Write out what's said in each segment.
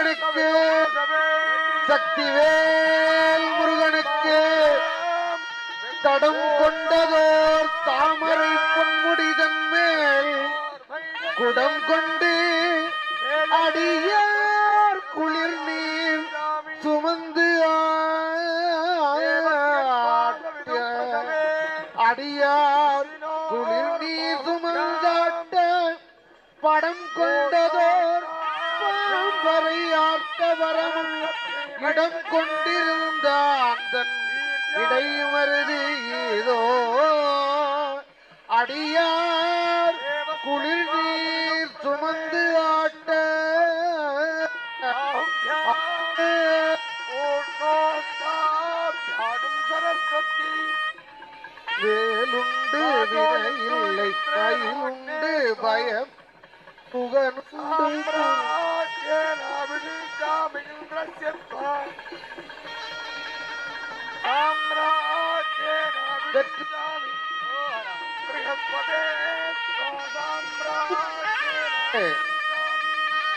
முருகனுக்கு சக்திவேல் முருகனுக்கு தடம் கொண்டதோர் தாமரை பொன்முடிதன் மேல் குடம் கொண்டு அடியார் குளிர் நீர் சுமந்து அடியார் குளிர் நீர் சுமந்தாட்ட படம் கொண்டதோர் பாம்பரை ஆட்ட வரமும் இடம் கொண்டிருந்த அந்தன் இடைமருது ஏதோ அடியார் குளிர் நீர் சுமந்து ஆட்ட வேலுண்டு வினையில்லை மயிலுண்டு பயம் புகனுண்டு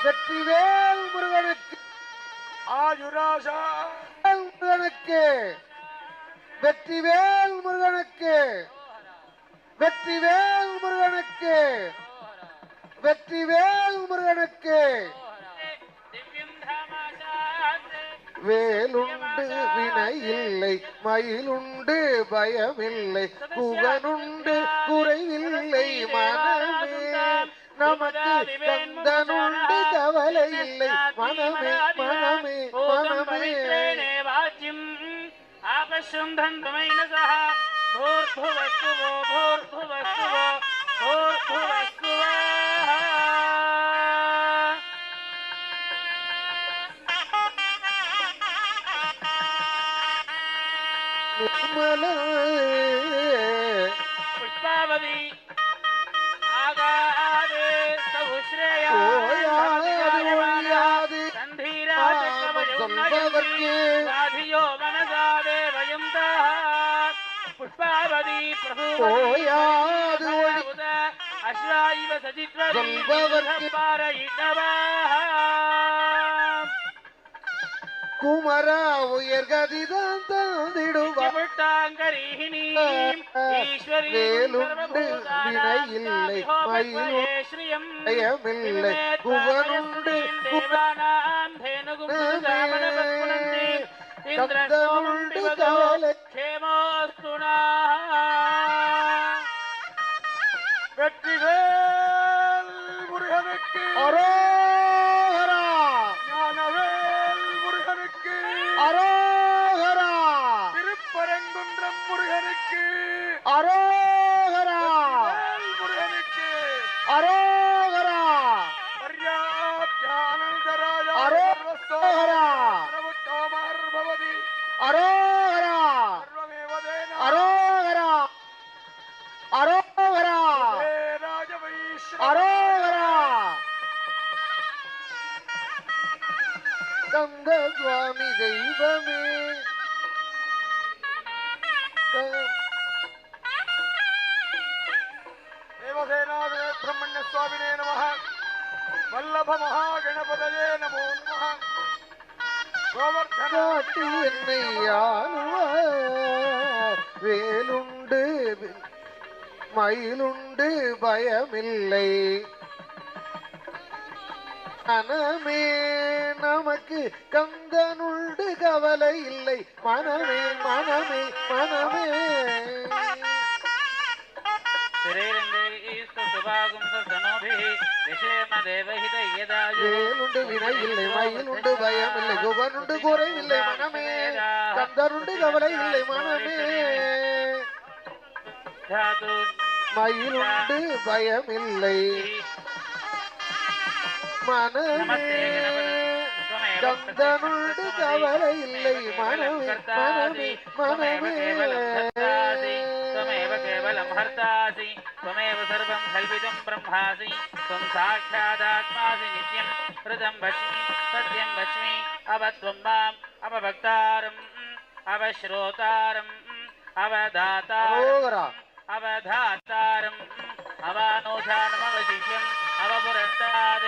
வெற்றிவேல் முருகனுக்கு ஆயுராசா முருகனுக்கு வெற்றிவேல் முருகனுக்கு வெற்றிவேல் முருகனுக்கு வெற்றிவேல் முருகனுக்கு வேலுண்டு வினையில்லை மயிலுண்டு பயமில்லை குகனுண்டு குறைவில்லை மனமே நமக்கு கந்தனுண்டு கவலை இல்லை மனமே மனமே மனமே आपशुंधन्तमेन सह भूर्भुवस्सुवो भूर्भुवस्सुवो भूर्भुवस्सुवः पुष्पावती आगादे सहुश्रेया साधियो मनसादे वयं पुष्पावती प्रभुवती अश्वाइव सचित्वरयितवाः குமரா உயர்கதிதான் தந்திடுவாங்கரிஹினி ஈஸ்வரி வேலுண்டு வினையில்லை மயிலுண்டு குகனுண்டு தேவானாம் தேனுகுமுதாமனபத்குணந்தி இந்திரனுண்டு கவலை க்ஷேமோஸ்துனா வெற்றிவேல் முருகனுக்கு அரோகரா ஞானவேல் முருகனுக்கு அரோகரா திருப்பரங்குன்றம் முருகனுக்கு அரோகரா முருகனுக்கு அரோகரா பர்யாப்தானந்தராய அரோகரா பவதி அரோகரா சர்வமேவதேன அரோகரா அரோகரா ராஜவைஷ்ணவ அரோகரா கந்த சுவாமி தெய்வமே தேவசேனாத பிரம்மண்ய சுவாமினே நமः வல்லப மகாகணபதயே நமோ நமः காட்டி என்னை ஆளுவார் வேலுண்டு மயிலுண்டு பயமில்லை மனமே நமக்கு கந்தனுண்டு கவலை இல்லை மனமே மனமே மனமே வேலுண்டு வினையில்லை மயிலுண்டு பயமில்லை குகனுண்டு குறைவில்லை மனமே கந்தனுண்டு கவலை இல்லை மனமே மயிலுண்டு பயமில்லை மனமே கந்தனுண்டு கவலை இல்லை மனமே மனமே மனமே त्वमेव केवलं हर्तासि त्वमेव सर्वं कल्पितं ब्रह्मासि त्वं साक्षादात्मासि नित्यं हृदं भस्मि सत्यं भस्मि अव त्वं माम् अवभक्तारम् अवश्रोतारम् अवदातारम् अवधातारम् अवानोषानमवशिष्यम् अवपुरस्तात्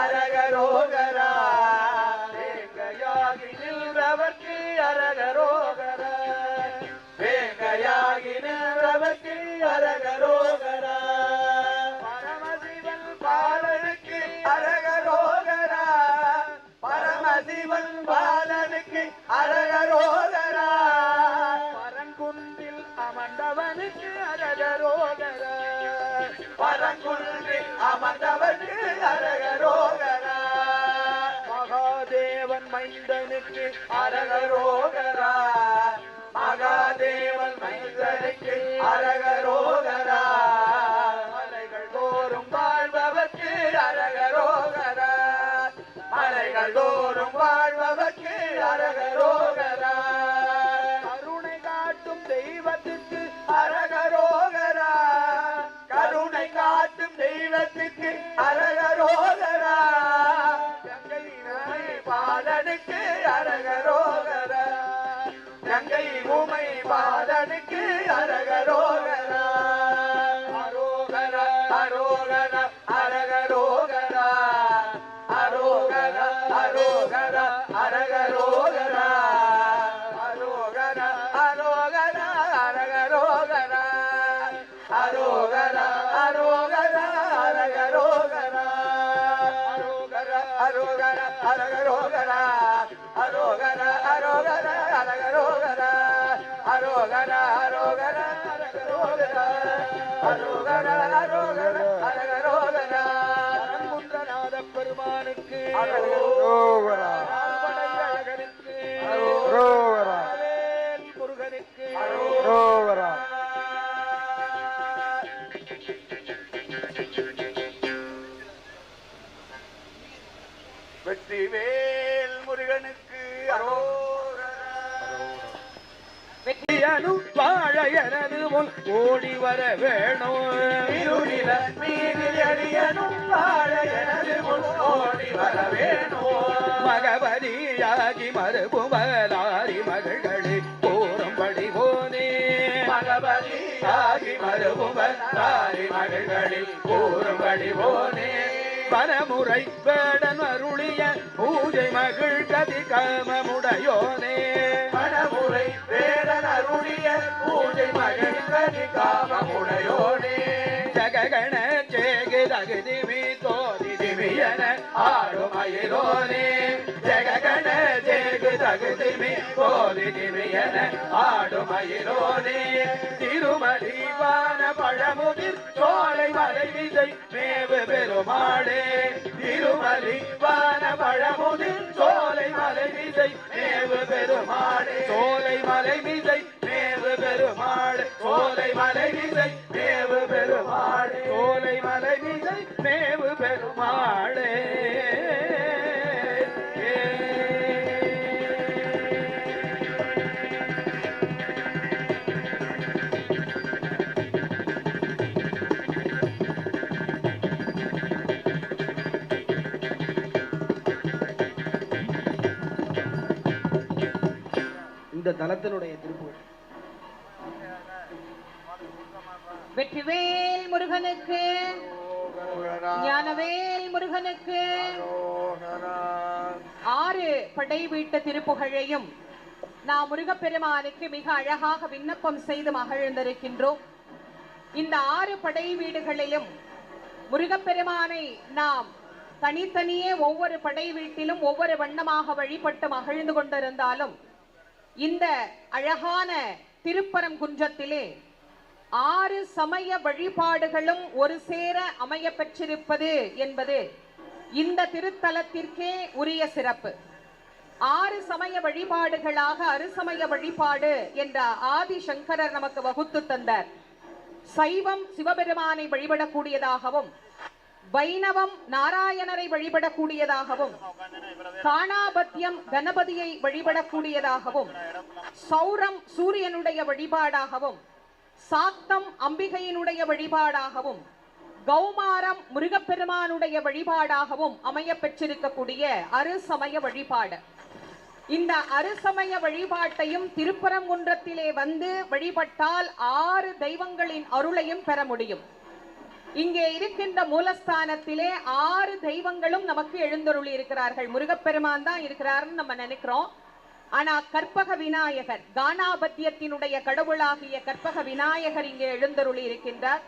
அரகரோகரா வேங்கையாகி நின்றவர்க்கு அரகரோகரா வேங்கையாகி நின்றவர்க்கு அரகரோகரா பரமசிவன் பாலனுக்கு அரகரோகரா பரமசிவன் பாலனுக்கு அரகரோகரா பரங்குன்றில் அமர்ந்தவனுக்கு அரகரோகரா பரங்குன்றில் அமர்ந்தவனுக்கு அரகரோகரா மகாதேவன் மைந்தனுக்கு அரகரோகரா மகாதேவன் மைந்தனுக்கு அரகரோகரா மலைகள் தோறும் வாழ்பவர்க்கு அரகரோகரா மலைகள் தோறும் வாழ்பவர்க்கு அரகரோகரா கருணை காட்டும் தெய்வத்துக்கு அரகரோகரா கருணை காட்டும் தெய்வத்துக்கு அரகரோகரா கங்கை உமை பாலனுக்கு அரகரோகரா கங்கை உமை பாலனுக்கு அரகரோகரா அரோகரா அரோகரா அரகரோகரா அரோகரா அரோகரா அரகரோகரா அரோகரா அரோகரா அரகரோகரா அரோகரா அரோகரா அரகரோகரா அரோகரா அரோகரா அரகரோகரா அரோகரா அரோகரா அரோகரா அரோகரா அரகரோகரா அரோகரா அரோகரா அரகரோகரா அரங்குன்றநாத பெருமானுக்கு அரோகரா அழகனுக்கு அரோகரா முருகனுக்கு அரோகரா வெற்றிவேல் முருகனுக்கு வெற்றியனும் வாழ எனது முன் ஓடி வர வேணும் இருளில மீதில் அடியனும் வாழ எனது முன் ஓடி வர வேணும் மகபதியாகி மறுபுமலாரி மகள்களே போரும்படி போனே மகபதியாகி மறுபுமலாரி மகள்களே போரும்படி போனே வனமுறை வேடன் அருளிய பூஜை மகிழ் கதி காமமுடையோனே வனமுறை வேடன் அருளிய பூஜை மகிழ் கதி காமமுடையோனே ஜககண சேகு தகுதிமி தோதி திமியன ஆடுமயிலோனே ஜககண சேகு தகுதிமி தோதி திமியன ஆடுமயிலோனே திருமதி வான பழமுதிர் சோலை மலை விதை மேவு பெருமாளே திருமதி வான பழமுதிர் சோலை மலை விதை மேவு பெருமாளே சோலை மலை விதை மேவு பெருமாளே சோலை மலை விதை மேவு பெருமாளே சோலை மலை விதை மேவு பெருமாளே இந்த தலத்தினுடைய திருப்புகழ் வெற்றிவேல் முருகனுக்கு ஞானவேல் முருகனுக்கு 6 படை வீட்டு திருப்புகழையும் நாம் முருகப்பெருமானுக்கு மிக அழகாக விண்ணப்பம் செய்து மகிழ்ந்திருக்கின்றோம். இந்த 6 படை வீடுகளிலும் முருகப்பெருமானை நாம் தனித்தனியே ஒவ்வொரு படை வீட்டிலும் ஒவ்வொரு வண்ணமாக வழிபட்டு மகிழ்ந்து கொண்டிருந்தாலும் இந்த அழகான திருப்பரங்குன்றத்திலே 6 சமய வழிபாடுகளும் ஒரு சேர அமைய பெற்றிருப்பது என்பது இந்த திருத்தலத்திற்கே உரிய சிறப்பு. 6 சமய வழிபாடுகளாக அறுசமய வழிபாடு என்ற ஆதி சங்கரர் நமக்கு வகுத்து தந்தார். சைவம் சிவபெருமானை வழிபடக்கூடியதாகவும், வைணவம் நாராயணரை வழிபடக்கூடியதாகவும், காணாபத்தியம் கணபதியை வழிபடக்கூடியதாகவும், சௌரம் சூரியனுடைய வழிபாடாகவும், சாக்தம் அம்பிகையினுடைய வழிபாடாகவும், கௌமாரம் முருகப்பெருமானுடைய வழிபாடாகவும் அமைய பெற்றிருக்கக்கூடிய அறுசமய வழிபாடு. இந்த அறுசமய வழிபாட்டையும் திருப்பரங்குன்றத்திலே வந்து வழிபட்டால் 6 தெய்வங்களின் அருளையும் பெற முடியும். இங்கே இருக்கின்ற மூலஸ்தானத்திலே 6 தெய்வங்களும் நமக்கு எழுந்தருளி இருக்கிறார்கள். முருகப்பெருமான் தான் இருக்கிறாருன்னு நம்ம நினைக்கிறோம். ஆனா கற்பக விநாயகர், கானாபத்தியத்தினுடைய கடவுளாகிய கற்பக விநாயகர் இங்கே எழுந்தருளி இருக்கின்றார்.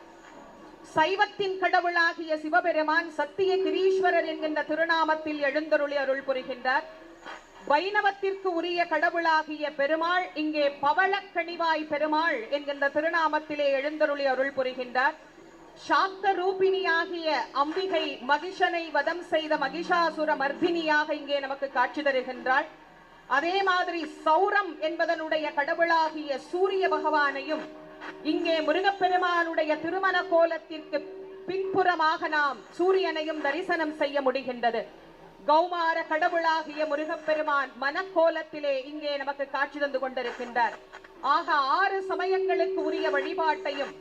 சைவத்தின் கடவுளாகிய சிவபெருமான் சத்திய கிரீஸ்வரர் என்கின்ற திருநாமத்தில் எழுந்தருளி அருள் புரிகின்றார். வைணவத்திற்கு உரிய கடவுளாகிய பெருமாள் இங்கே பவளக்கணிவாய் பெருமாள் என்கின்ற திருநாமத்திலே எழுந்தருளி அருள் புரிகின்றார். சாக்த ரூபிணியாகிய அம்பிகை மகிஷனை வதம் செய்த மகிஷாசுர மர்தினியாக இங்கே நமக்கு காட்சி தருகின்றாள். அதே மாதிரி சௌரம் என்பதனுடைய கடவுளாகிய சூரிய பகவானையும் இங்கே முருகப்பெருமானுடைய திருமண கோலத்திற்கு பின்புறமாக நாம் சூரியனையும் தரிசனம் செய்ய முடிகின்றது. கௌமார கடவுளாகிய முருகப்பெருமான் மனக்கோலத்திலே இங்கே நமக்கு காட்சி தந்து கொண்டிருக்கின்றார். ஆக 6 சமயங்களுக்கு உரிய வழிபாட்டையும்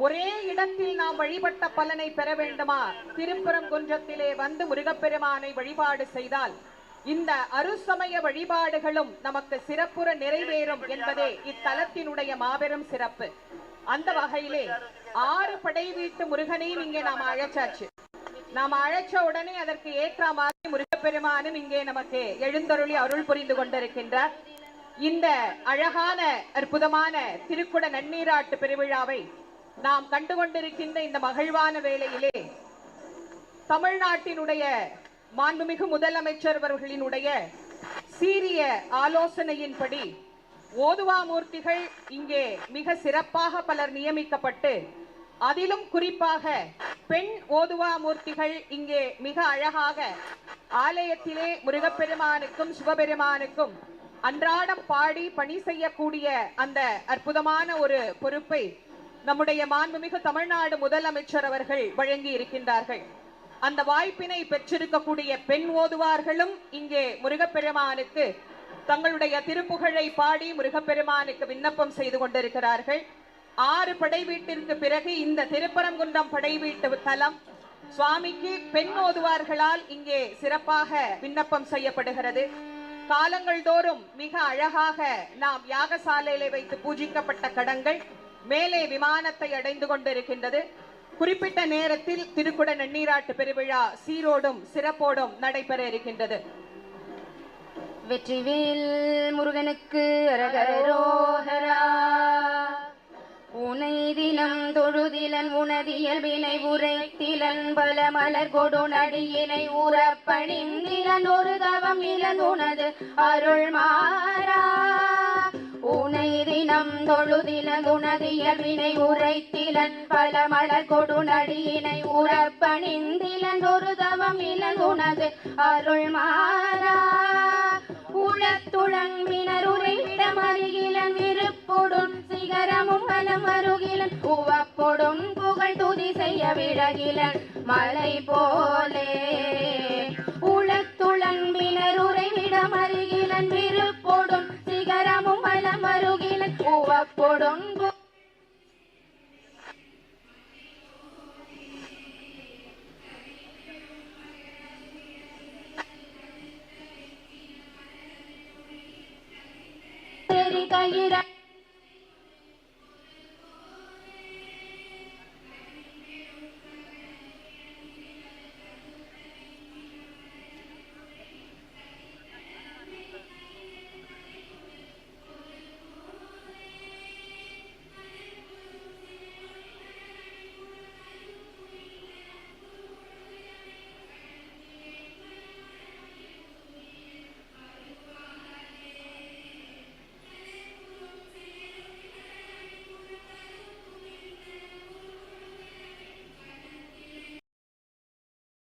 ஒரே இடத்தில் நாம் வழிபட்ட பலனை பெற வேண்டுமா? திருப்பரங்குன்றத்திலே வந்து முருகப்பெருமானை வழிபாடு செய்தால் இந்த அருசமய வழிபாடுகளும் நமக்கு சிறப்புற நிறைவேறும் என்பதே இத்தலத்தினுடைய மாபெரும் சிறப்பு. அந்த வகையிலே 6 படை வீட்டு முருகனையும் இங்கே நாம் அழைச்சாச்சு. நாம் அழைச்ச உடனே அதற்கு ஏற்ற மாதிரி முருகப்பெருமானும் இங்கே நமக்கு எழுந்தருளி அருள் புரிந்து கொண்டிருக்கின்றார். இந்த அழகான அற்புதமான திருக்குட நன்னீராட்டு பெருவிழாவை நாம் கண்டுகொண்டிருக்கின்ற இந்த மகிழ்வான வேளையிலே தமிழ்நாட்டினுடைய மாண்புமிகு முதலமைச்சர் அவர்களினுடைய சீரிய ஆலோசனையின்படி ஓதுவாமூர்த்திகள் இங்கே மிக சிறப்பாக பலர் நியமிக்கப்பட்டு, அதிலும் குறிப்பாக பெண் ஓதுவாமூர்த்திகள் இங்கே மிக அழகாக ஆலயத்திலே முருகப்பெருமானுக்கும் சிவபெருமானுக்கும் அன்றாடம் பாடி பணி செய்யக்கூடிய அந்த அற்புதமான ஒரு பொறுப்பை நம்முடைய மாண்புமிகு தமிழ்நாடு முதலமைச்சர் அவர்கள் வழங்கி இருக்கின்றார்கள். அந்த வாய்ப்பினை பெற்றிருக்கக்கூடிய பெண் ஓதுவார்களும் இங்கே முருகப்பெருமானுக்கு தங்களுடைய திருப்புகழை பாடி முருகப்பெருமானுக்கு விண்ணப்பம் செய்து கொண்டிருக்கிறார்கள். 6 படை வீட்டிற்கு பிறகு இந்த திருப்பரங்குன்றம் படை வீட்டு தலம் சுவாமிக்கு பெண் ஓதுவார்களால் இங்கே சிறப்பாக விண்ணப்பம் செய்யப்படுகிறது. காலங்கள் தோறும் மிக அழகாக நாம் யாகசாலையிலே வைத்து பூஜிக்கப்பட்ட கடங்கள் மேலே விமானத்தை அடைந்து கொண்டிருக்கின்றது. குறிப்பிட்ட நேரத்தில் திருக்குட நன்னீராட்டு பெருவிழா சீரோடும் சிறப்போடும் நடைபெற இருக்கின்றது. வெற்றிவேல் முருகனுக்கு அரகரோஹரா. உனை தினம் தொழுதிலன் உனதியல்பினை உரைத்திலன் பல மலர் கொடு நடியினை உறப்பணிந்திலன் ஒரு தவம் இலன் உனது அருள் மாறா. உனை தினம் தொழுதிலன் உனதியல்பினை உரைத்திலன் பல மலர் கொடு நடியினை உறப்பணிந்திலன் ஒரு தவம் இலன் உனது அருள் மாறா. உளத்துடன் மினருரைவிடம் அருகிலன் விருப்பொடும் சிகரமும் பலம் அருகிலன் உவப்பொடும் புகழ் துதி செய்ய விடகிலன் மலை போலே. உளத்துடன் மினருரைவிடம் அருகிலன் விருப்பொடும் சிகரமும் பலம் அருகிலன் உவப்பொடும் கயிற